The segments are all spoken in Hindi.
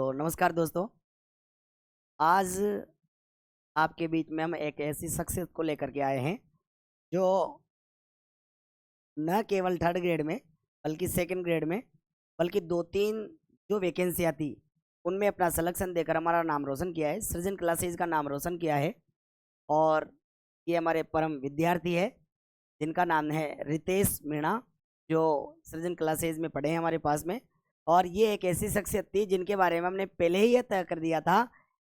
तो नमस्कार दोस्तों। आज आपके बीच में हम एक ऐसी शख्सियत को लेकर के आए हैं जो न केवल थर्ड ग्रेड में बल्कि सेकंड ग्रेड में बल्कि दो तीन जो वैकेंसियाँ थी उनमें अपना सिलेक्शन देकर हमारा नाम रोशन किया है। सृजन क्लासेज का नाम रोशन किया है और ये हमारे परम विद्यार्थी है जिनका नाम है रितेश मीणा, जो सृजन क्लासेज में पढ़े हैं हमारे पास में। और ये एक ऐसी शख्सियत थी जिनके बारे में हमने पहले ही ये तय कर दिया था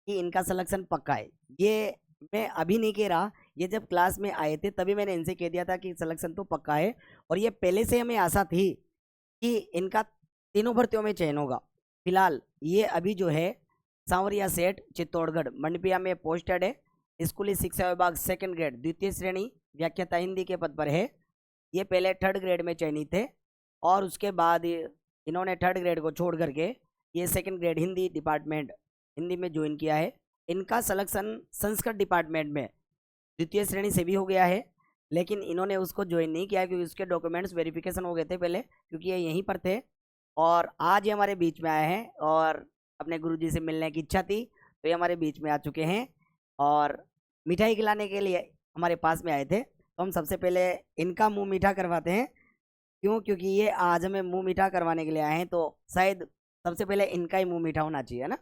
कि इनका सिलेक्शन पक्का है। ये मैं अभी नहीं कह रहा, ये जब क्लास में आए थे तभी मैंने इनसे कह दिया था कि सिलेक्शन तो पक्का है। और ये पहले से हमें आशा थी कि इनका तीनों भर्तियों में चयन होगा। फिलहाल ये अभी जो है सांवरिया सेठ चित्तौड़गढ़ मंडपिया में पोस्टेड है। स्कूली शिक्षा विभाग सेकंड ग्रेड द्वितीय श्रेणी व्याख्याता हिंदी के पद पर है। ये पहले थर्ड ग्रेड में चयनित थे और उसके बाद इन्होंने थर्ड ग्रेड को छोड़ करके ये second grade Hindi department Hindi में ज्वाइन किया है। इनका सिलेक्शन संस्कृत डिपार्टमेंट में द्वितीय श्रेणी से भी हो गया है, लेकिन इन्होंने उसको ज्वाइन नहीं किया क्योंकि उसके डॉक्यूमेंट्स वेरिफिकेशन हो गए थे पहले, क्योंकि ये यहीं पर थे। और आज ये हमारे बीच में आए हैं और अपने गुरुजी से मिलने की इच्छा थी तो ये हमारे बीच में आ चुके हैं और मिठाई खिलाने के लिए हमारे पास में आए थे। तो हम सबसे पहले इनका मुंह मीठा करवाते हैं। क्यों? क्योंकि ये आज हमें मुंह मीठा करवाने के लिए आए हैं तो शायद सबसे पहले इनका ही मुंह मीठा होना चाहिए ना।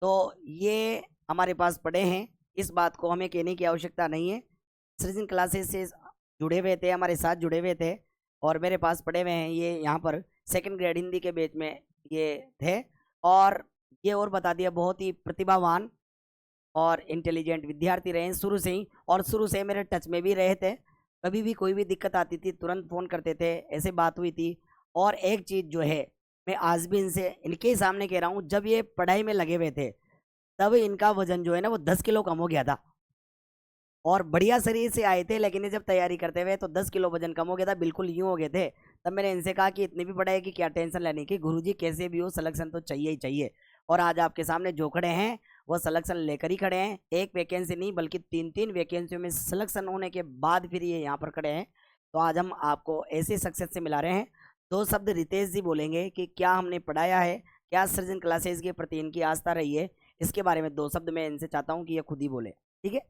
तो ये हमारे पास पढ़े हैं, इस बात को हमें कहने की आवश्यकता नहीं है। सृजन क्लासेस से जुड़े हुए थे, हमारे साथ जुड़े हुए थे और मेरे पास पढ़े हुए हैं। ये यहाँ पर सेकंड ग्रेड हिंदी के बैच में ये थे और ये और बता दिया बहुत ही प्रतिभावान और इंटेलिजेंट विद्यार्थी रहे हैं शुरू से ही, और शुरू से मेरे टच में भी रहे थे। कभी भी कोई भी दिक्कत आती थी तुरंत फ़ोन करते थे, ऐसे बात हुई थी। और एक चीज़ जो है मैं आज भी इनसे इनके ही सामने कह रहा हूँ, जब ये पढ़ाई में लगे हुए थे तब इनका वजन जो है ना वो 10 किलो कम हो गया था और बढ़िया शरीर से आए थे, लेकिन ये जब तैयारी करते हुए तो 10 किलो वजन कम हो गया था, बिल्कुल यूँ हो गए थे। तब मैंने इनसे कहा कि इतनी भी पढ़ाई की क्या टेंशन लेने की, गुरुजी कैसे भी हो सिलेक्शन तो चाहिए ही चाहिए। और आज आपके सामने जो खड़े हैं वो सिलेक्शन लेकर ही खड़े हैं। एक वैकेंसी नहीं बल्कि तीन तीन वैकेंसियों में सिलेक्शन होने के बाद फिर ये यहाँ पर खड़े हैं। तो आज हम आपको ऐसी शख्सियत से मिला रहे हैं। दो शब्द रितेश जी बोलेंगे कि क्या हमने पढ़ाया है, क्या सृजन क्लासेज के प्रति इनकी आस्था रही है, इसके बारे में दो शब्द मैं इनसे चाहता हूँ कि ये खुद ही बोले। ठीक है?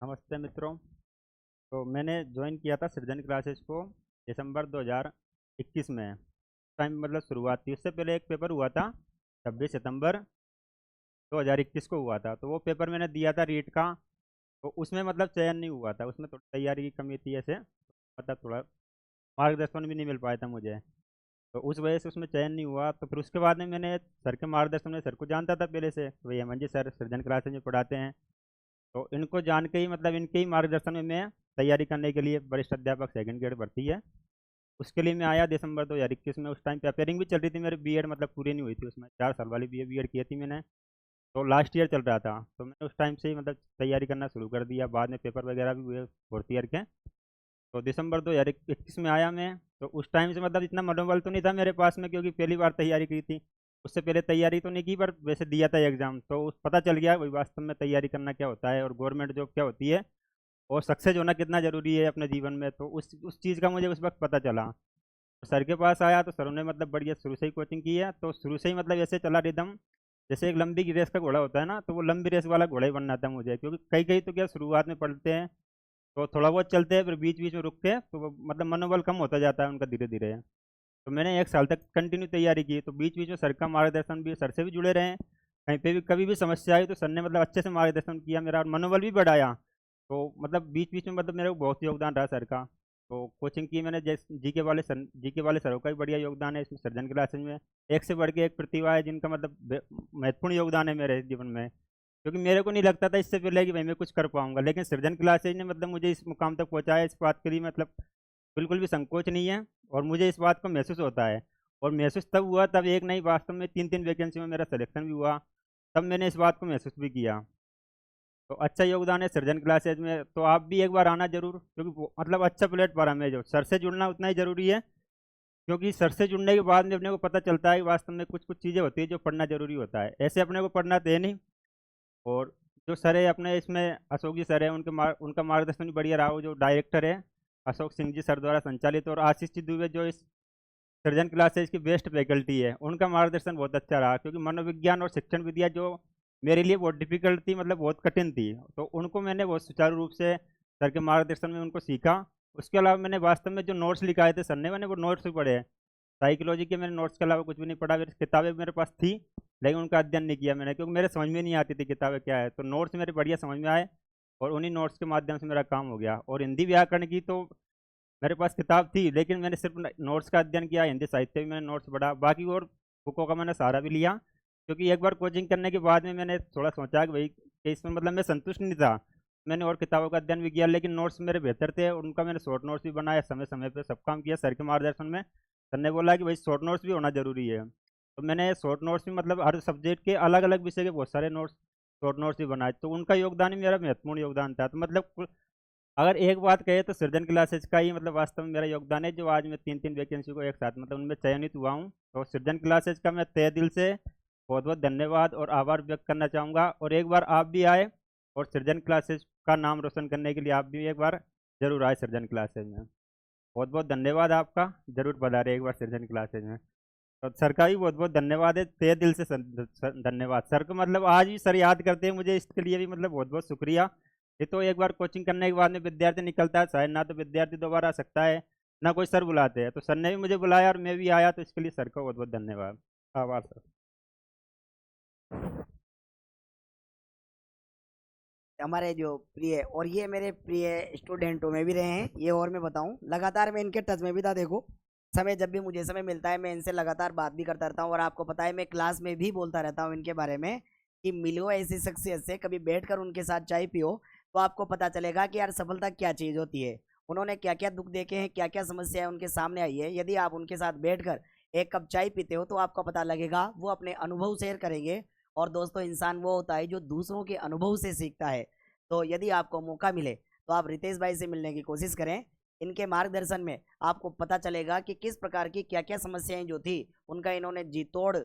नमस्ते मित्रों। तो मैंने ज्वाइन किया था सृजन क्लासेस को दिसंबर 2021 में। टाइम मतलब शुरुआत थी, उससे पहले एक पेपर हुआ था 26 सितंबर 2021 को हुआ था। तो वो पेपर मैंने दिया था रीट का। तो उसमें मतलब चयन नहीं हुआ था, उसमें थोड़ी तैयारी की कमी थी, ऐसे मतलब थोड़ा मार्गदर्शन भी नहीं मिल पाया था मुझे। तो उस वजह से उसमें चयन नहीं हुआ। तो फिर उसके बाद में मैंने सर के मार्गदर्शन में, सर को जानता था पहले से, तो ये हेमंत जी सर सृजन क्लासेज में पढ़ाते हैं। तो इनको जान के ही मतलब इनके ही मार्गदर्शन में मैं तैयारी करने के लिए वरिष्ठ अध्यापक सेकंड ग्रेड भर्ती है उसके लिए मैं आया दिसंबर 2021 में। उस टाइम पेपरिंग भी चल रही थी मेरी, बीएड मतलब पूरी नहीं हुई थी, उसमें 4 साल वाली बीएड की थी मैंने। तो लास्ट ईयर चल रहा था, तो मैंने उस टाइम से ही मतलब तैयारी करना शुरू कर दिया। बाद में पेपर वगैरह भी हुए फोर्थ ईयर के। तो दिसंबर 2021 में आया मैं। तो उस टाइम से मतलब इतना मनोबल तो नहीं था मेरे पास में, क्योंकि पहली बार तैयारी की थी। उससे पहले तैयारी तो नहीं की, पर वैसे दिया था एग्ज़ाम, तो पता चल गया वही वास्तव में तैयारी करना क्या होता है और गवर्नमेंट जॉब क्या होती है और सक्सेस होना कितना ज़रूरी है अपने जीवन में। तो उस चीज़ का मुझे उस वक्त पता चला। तो सर के पास आया तो सर ने मतलब बढ़िया शुरू से ही कोचिंग की है। तो शुरू से ही मतलब ऐसे चला रिदम, जैसे एक लंबी रेस का घोड़ा होता है ना, तो वो लंबी रेस वाला घोड़ा ही बनना था मुझे। क्योंकि कई कई तो क्या शुरुआत में पढ़ते हैं तो थोड़ा बहुत चलते हैं, फिर बीच बीच में रुकते हैं, तो वो मतलब मनोबल कम होता जाता है उनका धीरे धीरे। तो मैंने 1 साल तक कंटिन्यू तैयारी की। तो बीच बीच में सर का मार्गदर्शन भी, सर से भी जुड़े रहे। कहीं पे भी कभी भी समस्या आई तो सर ने मतलब अच्छे से मार्गदर्शन किया मेरा, और मनोबल भी बढ़ाया। तो मतलब बीच बीच में मतलब मेरे को बहुत योगदान रहा सर का। तो कोचिंग की मैंने, जैसे जीके वाले सरों का भी बढ़िया योगदान है इसमें सर्जन क्लासेज में। एक से बढ़ के एक प्रतिभा है जिनका मतलब महत्वपूर्ण योगदान है मेरे जीवन में। क्योंकि मेरे को नहीं लगता था इससे पहले कि भाई मैं कुछ कर पाऊंगा, लेकिन सृजन क्लासेज ने मतलब मुझे इस मुकाम तक पहुंचाया। इस बात के लिए मतलब बिल्कुल भी संकोच नहीं है और मुझे इस बात को महसूस होता है। और महसूस तब हुआ तब एक नहीं, वास्तव में तीन तीन वैकेंसी में मेरा सिलेक्शन भी हुआ, तब मैंने इस बात को महसूस भी किया। तो अच्छा योगदान है सृजन क्लासेज में। तो आप भी एक बार आना जरूर, क्योंकि मतलब अच्छा प्लेटफॉर्म है। जो सर से जुड़ना उतना ही ज़रूरी है, क्योंकि सर से जुड़ने के बाद में अपने को पता चलता है कि वास्तव में कुछ कुछ चीज़ें होती है जो पढ़ना जरूरी होता है। ऐसे अपने को पढ़ना तो है नहीं। और जो सर है अपने इसमें अशोक जी सर है, उनका मार्गदर्शन भी बढ़िया रहा। वो जो डायरेक्टर है अशोक सिंह जी सर द्वारा संचालित, और आशीष जी दुबे जो इस सृजन क्लासेज की बेस्ट फैकल्टी है, उनका मार्गदर्शन बहुत अच्छा रहा। क्योंकि मनोविज्ञान और शिक्षण विद्या जो मेरे लिए बहुत डिफिकल्ट थी, मतलब बहुत कठिन थी, तो उनको मैंने बहुत सुचारू रूप से सर के मार्गदर्शन में उनको सीखा। उसके अलावा मैंने वास्तव में जो नोट्स लिखाए थे सर ने, मैंने वो नोट्स भी पढ़े हैं। साइकोलॉजी के मैंने नोट्स के अलावा कुछ भी नहीं पढ़ा। मेरी किताबें मेरे पास थी, लेकिन उनका अध्ययन नहीं किया मैंने, क्योंकि मेरे समझ में नहीं आती थी किताबें क्या है। तो नोट्स मेरे बढ़िया समझ में आए, और उन्हीं नोट्स के माध्यम से मेरा काम हो गया। और हिंदी व्याकरण की तो मेरे पास किताब थी, लेकिन मैंने सिर्फ नोट्स का अध्ययन किया। हिंदी साहित्य भी मैंने नोट्स पढ़ा, बाकी और बुकों का मैंने सहारा भी लिया। क्योंकि एक बार कोचिंग करने के बाद में मैंने थोड़ा सोचा कि भाई कि इसमें मतलब मैं संतुष्ट नहीं था। मैंने और किताबों का अध्ययन भी किया, लेकिन नोट्स मेरे बेहतर थे। उनका मैंने शॉर्ट नोट्स भी बनाया, समय समय पे सब काम किया सर के मार्गदर्शन में। सर ने बोला कि भाई शॉर्ट नोट्स भी होना जरूरी है, तो मैंने शॉर्ट नोट्स भी मतलब हर सब्जेक्ट के अलग अलग विषय के बहुत सारे नोट्स शॉर्ट नोट्स भी बनाए। तो उनका योगदान ही मेरा महत्वपूर्ण योगदान था। तो मतलब अगर एक बात कहे तो सृजन क्लासेज का ही मतलब वास्तव में मेरा योगदान है, जो आज मैं 3 3 वैकेंसी को एक साथ मतलब उनमें चयनित हुआ हूँ। तो सृजन क्लासेज का मैं तहे दिल से बहुत बहुत धन्यवाद और आभार व्यक्त करना चाहूँगा। और एक बार आप भी आए और सृजन क्लासेज का नाम रोशन करने के लिए आप भी एक बार जरूर आए सृजन क्लासेज में। बहुत बहुत धन्यवाद आपका, जरूर पधारे एक बार सृजन क्लासेज में। तो सर का भी बहुत बहुत धन्यवाद है, तहे दिल से धन्यवाद सर को। मतलब आज भी सर याद करते हैं मुझे, इसके लिए भी मतलब बहुत बहुत शुक्रिया। ये तो एक बार कोचिंग करने के बाद में विद्यार्थी निकलता है, शायद ना तो विद्यार्थी दोबारा आ सकता है, ना कोई सर बुलाते हैं। तो सर ने भी मुझे बुलाया और मैं भी आया, तो इसके लिए सर का बहुत बहुत धन्यवाद, आभार सर। हमारे जो प्रिय और ये मेरे प्रिय स्टूडेंटों में भी रहे हैं ये, और मैं बताऊं लगातार मैं इनके टच में भी था। देखो समय जब भी मुझे समय मिलता है मैं इनसे लगातार बात भी करता रहता हूँ, और आपको पता है मैं क्लास में भी बोलता रहता हूँ इनके बारे में कि मिलो ऐसी शख्सियत से, कभी बैठकर उनके साथ चाय पियो तो आपको पता चलेगा कि यार सफलता क्या चीज़ होती है। उन्होंने क्या क्या दुख देखे हैं, क्या क्या समस्याएं उनके सामने आई है। यदि आप उनके साथ बैठकर एक कप चाय पीते हो तो आपको पता लगेगा, वो अपने अनुभव शेयर करेंगे। और दोस्तों इंसान वो होता है जो दूसरों के अनुभव से सीखता है। तो यदि आपको मौका मिले तो आप रितेश भाई से मिलने की कोशिश करें। इनके मार्गदर्शन में आपको पता चलेगा कि किस प्रकार की क्या क्या समस्याएं जो थी उनका इन्होंने जी तोड़,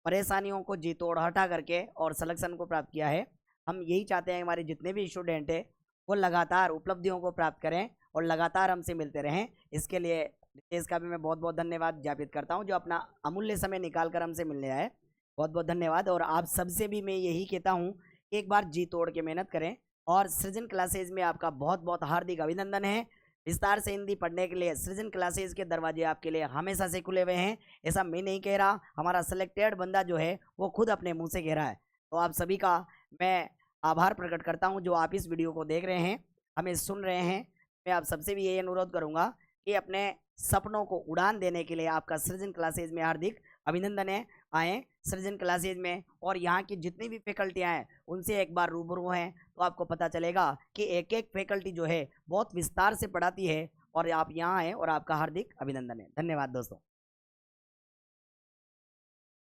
परेशानियों को जी तोड़ हटा करके और सिलेक्शन को प्राप्त किया है। हम यही चाहते हैं हमारे जितने भी स्टूडेंट हैं वो लगातार उपलब्धियों को प्राप्त करें और लगातार हमसे मिलते रहें। इसके लिए रितेश का भी मैं बहुत बहुत धन्यवाद ज्ञापित करता हूं, जो अपना अमूल्य समय निकाल कर हमसे मिलने आए। बहुत बहुत धन्यवाद। और आप सबसे भी मैं यही कहता हूं कि एक बार जी तोड़ के मेहनत करें। और सृजन क्लासेज में आपका बहुत बहुत हार्दिक अभिनंदन है। विस्तार से हिंदी पढ़ने के लिए सृजन क्लासेज के दरवाजे आपके लिए हमेशा से खुले हुए हैं। ऐसा मैं नहीं कह रहा, हमारा सिलेक्टेड बंदा जो है वो खुद अपने मुंह से कह रहा है। तो आप सभी का मैं आभार प्रकट करता हूं जो आप इस वीडियो को देख रहे हैं, हमें सुन रहे हैं। मैं आप सबसे भी यही अनुरोध करूंगा कि अपने सपनों को उड़ान देने के लिए आपका सृजन क्लासेज में हार्दिक अभिनंदन है। आए सृजन क्लासेज में, और यहाँ की जितनी भी फैकल्टियाँ हैं उनसे एक बार रूबरू हैं तो आपको पता चलेगा कि एक एक फैकल्टी जो है बहुत विस्तार से पढ़ाती है। और आप यहाँ आए और आपका हार्दिक अभिनंदन है। धन्यवाद दोस्तों।